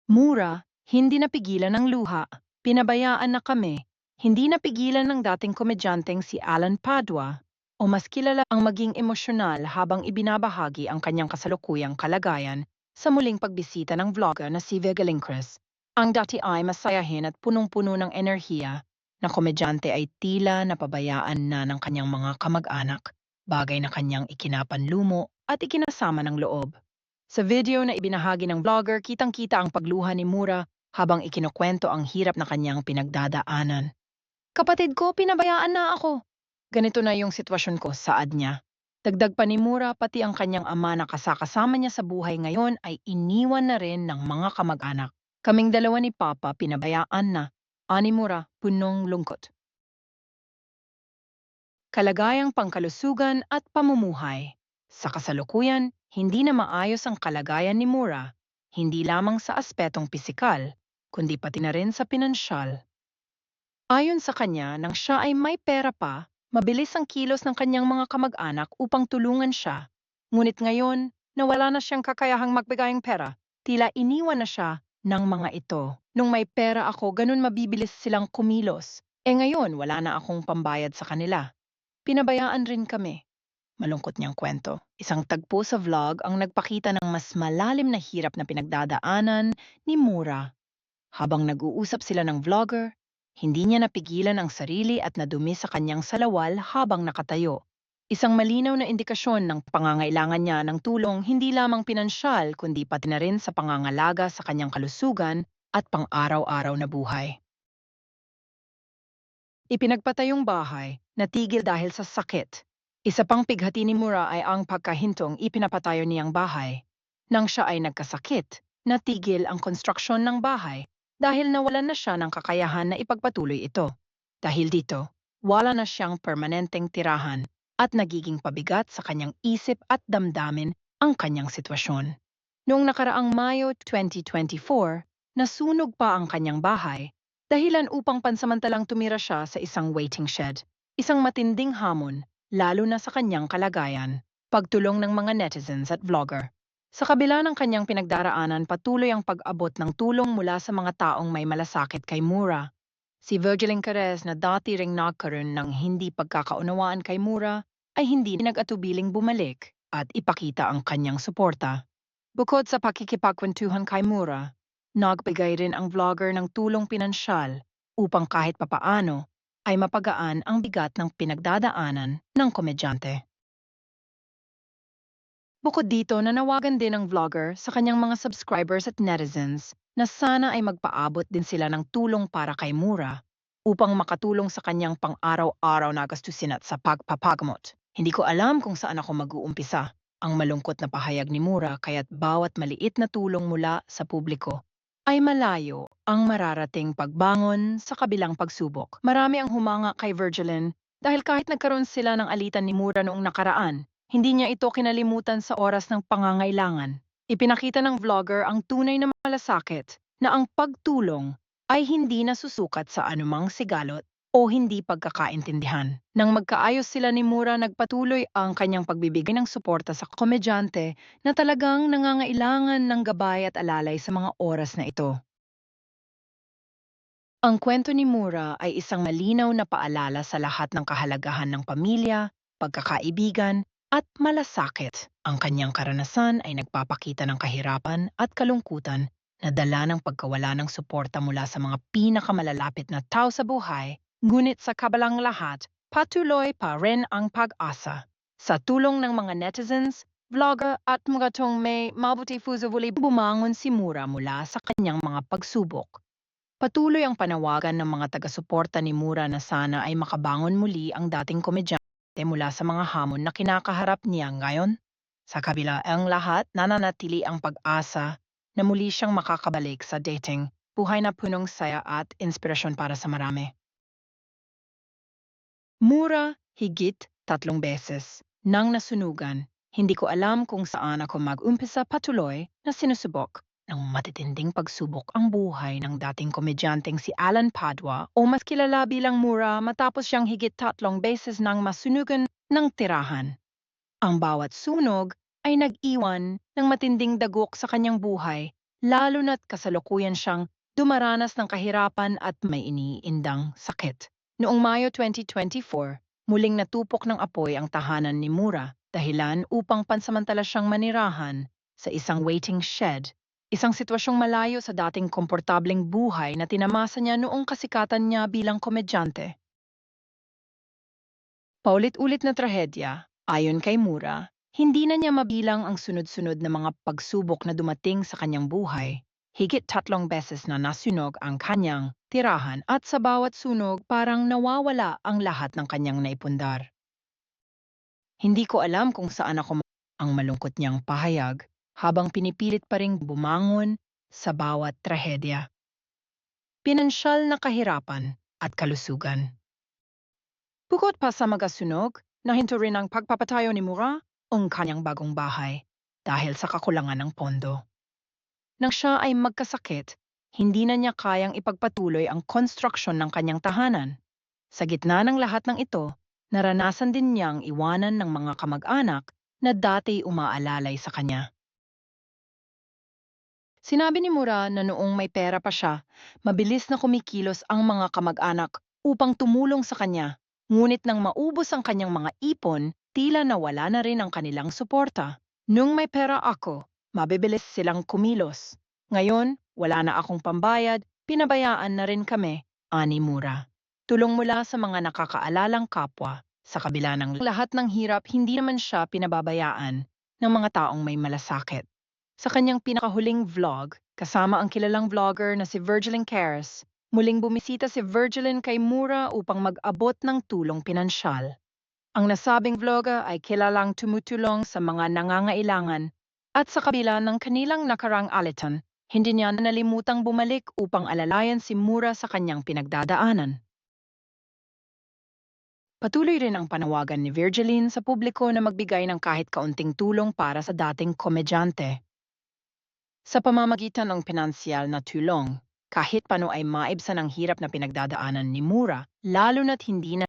Mura, hindi napigilan ng luha, pinabayaan na kami, hindi napigilan ng dating komedyanteng si Alan Padua, o mas kilala ang maging emosyonal habang ibinabahagi ang kanyang kasalukuyang kalagayan sa muling pagbisita ng vlogger na si Vega Lincres. Ang dati ay masayahin at punong-puno ng enerhiya na komedyante ay tila napabayaan na ng kanyang mga kamag-anak, bagay na kanyang ikinapanlumo at ikinasama ng loob. Sa video na ibinahagi ng vlogger, kitang-kita ang pagluha ni Mura habang ikinukwento ang hirap na kanyang pinagdadaanan. Kapatid ko, pinabayaan na ako. Ganito na yung sitwasyon ko, saad niya. Dagdag pa ni Mura, pati ang kanyang ama na kasakasama niya sa buhay ngayon ay iniwan na rin ng mga kamag-anak. Kaming dalawa ni Papa pinabayaan na. Ani Mura, punong lungkot. Kalagayang pangkalusugan at pamumuhay. Sa kasalukuyan, hindi na maayos ang kalagayan ni Mura, hindi lamang sa aspetong pisikal, kundi pati na rin sa pinansyal. Ayon sa kanya, nang siya ay may pera pa, mabilis ang kilos ng kanyang mga kamag-anak upang tulungan siya. Ngunit ngayon, nawala na siyang kakayahang magbigay ng pera, tila iniwan na siya ng mga ito. Nung may pera ako, ganun mabibilis silang kumilos. Ngayon, wala na akong pambayad sa kanila. Pinabayaan rin kami. Malungkot niyang kwento. Isang tagpo sa vlog ang nagpakita ng mas malalim na hirap na pinagdadaanan ni Mura. Habang nag-uusap sila ng vlogger, hindi niya napigilan ang sarili at nadumi sa kanyang salawal habang nakatayo. Isang malinaw na indikasyon ng pangangailangan niya ng tulong hindi lamang pinansyal kundi pati na rin sa pangangalaga sa kanyang kalusugan at pang-araw-araw na buhay. Ipinagpatayong bahay, natigil dahil sa sakit. Isa pang pighati ni Mura ay ang pagkahintong ipinapatayo niyang bahay. Nang siya ay nagkasakit, natigil ang konstruksyon ng bahay dahil nawalan na siya ng kakayahan na ipagpatuloy ito. Dahil dito, wala na siyang permanenteng tirahan at nagiging pabigat sa kanyang isip at damdamin ang kanyang sitwasyon. Noong nakaraang Mayo 2024, nasunog pa ang kanyang bahay dahilan upang pansamantalang tumira siya sa isang waiting shed. Isang matinding hamon, lalo na sa kanyang kalagayan. Pagtulong ng mga netizens at vlogger. Sa kabila ng kanyang pinagdaraanan, patuloy ang pag-abot ng tulong mula sa mga taong may malasakit kay Mura. Si Virgilin Carez na dati ring nagkaroon ng hindi pagkakaunawaan kay Mura ay hindi nag-atubiling bumalik at ipakita ang kanyang suporta. Bukod sa pakikipagkwentuhan kay Mura, nagbigay rin ang vlogger ng tulong pinansyal upang kahit papaano ay mapagaan ang bigat ng pinagdadaanan ng komedyante. Bukod dito, nanawagan din ang vlogger sa kanyang mga subscribers at netizens na sana ay magpaabot din sila ng tulong para kay Mura upang makatulong sa kanyang pang-araw-araw na gastusin at sa pagpapagamot. Hindi ko alam kung saan ako mag-uumpisa. Ang malungkot na pahayag ni Mura kaya't bawat maliit na tulong mula sa publiko ay malayo ang mararating pagbangon sa kabilang pagsubok. Marami ang humanga kay Virgilin dahil kahit nagkaroon sila ng alitan ni Mura noong nakaraan, hindi niya ito kinalimutan sa oras ng pangangailangan. Ipinakita ng vlogger ang tunay na malasakit na ang pagtulong ay hindi nasusukat sa anumang sigalot o hindi pagkakaintindihan. Nang magkaayos sila ni Mura, nagpatuloy ang kanyang pagbibigay ng suporta sa komedyante na talagang nangangailangan ng gabay at alalay sa mga oras na ito. Ang kwento ni Mura ay isang malinaw na paalala sa lahat ng kahalagahan ng pamilya, pagkakaibigan, at malasakit. Ang kanyang karanasan ay nagpapakita ng kahirapan at kalungkutan na dala ng pagkawala ng suporta mula sa mga pinakamalalapit na tao sa buhay, ngunit sa kabalang lahat, patuloy pa rin ang pag-asa. Sa tulong ng mga netizens, vlogger at mga tong may mabuti fuzovuli bumangon si Mura mula sa kanyang mga pagsubok. Patuloy ang panawagan ng mga taga-suporta ni Mura na sana ay makabangon muli ang dating komedyante mula sa mga hamon na kinakaharap niya ngayon. Sa kabila ang lahat, nananatili ang pag-asa na muli siyang makakabalik sa dating, buhay na punong saya at inspirasyon para sa marami. Mura, higit 3 beses nang nasunugan. Hindi ko alam kung saan ako mag-umpisa, patuloy na sinusubok ng matitinding pagsubok ang buhay ng dating komedyanteng si Alan Padua o mas kilala bilang Mura matapos siyang higit 3 beses nang masunugan ng tirahan. Ang bawat sunog ay nag-iwan ng matinding dagok sa kanyang buhay lalo na't kasalukuyan siyang dumaranas ng kahirapan at may iniindang sakit. Noong Mayo 2024, muling natupok ng apoy ang tahanan ni Mura dahilan upang pansamantala siyang manirahan sa isang waiting shed, isang sitwasyong malayo sa dating komportableng buhay na tinamasa niya noong kasikatan niya bilang komedyante. Paulit-ulit na trahedya, ayon kay Mura, hindi na niya mabilang ang sunod-sunod na mga pagsubok na dumating sa kanyang buhay. Higit 3 beses na nasunog ang kanyang tirahan at sa bawat sunog parang nawawala ang lahat ng kanyang naipundar. Hindi ko alam kung saan ako ang malungkot niyang pahayag habang pinipilit pa ring bumangon sa bawat trahedya. Pinansyal na kahirapan at kalusugan. Bukod pa sa magasunog, nahinto rin ang pagpapatayo ni Mura ang kanyang bagong bahay dahil sa kakulangan ng pondo. Nang siya ay magkasakit, hindi na niya kayang ipagpatuloy ang konstruksyon ng kanyang tahanan. Sa gitna ng lahat ng ito, naranasan din niyang iwanan ng mga kamag-anak na dati umaalalay sa kanya. Sinabi ni Mura na noong may pera pa siya, mabilis na kumikilos ang mga kamag-anak upang tumulong sa kanya. Ngunit nang maubos ang kanyang mga ipon, tila nawala na rin ang kanilang suporta. Nung may pera ako, mabibilis silang kumilos. Ngayon, wala na akong pambayad, pinabayaan na rin kami, ani Mura. Tulong mula sa mga nakakaalalang kapwa. Sa kabila ng lahat ng hirap, hindi naman siya pinababayaan ng mga taong may malasakit. Sa kanyang pinakahuling vlog, kasama ang kilalang vlogger na si Virgilin Cares, muling bumisita si Virgilin kay Mura upang mag-abot ng tulong pinansyal. Ang nasabing vlogger ay kilalang tumutulong sa mga nangangailangan at sa kabila ng kanilang nakarang alitan, hindi niya nalimutang bumalik upang alalayan si Mura sa kanyang pinagdadaanan. Patuloy rin ang panawagan ni Virgilin sa publiko na magbigay ng kahit kaunting tulong para sa dating komedyante. Sa pamamagitan ng pinansyal na tulong, kahit paano ay maibsan ang hirap na pinagdadaanan ni Mura, lalo na't hindi na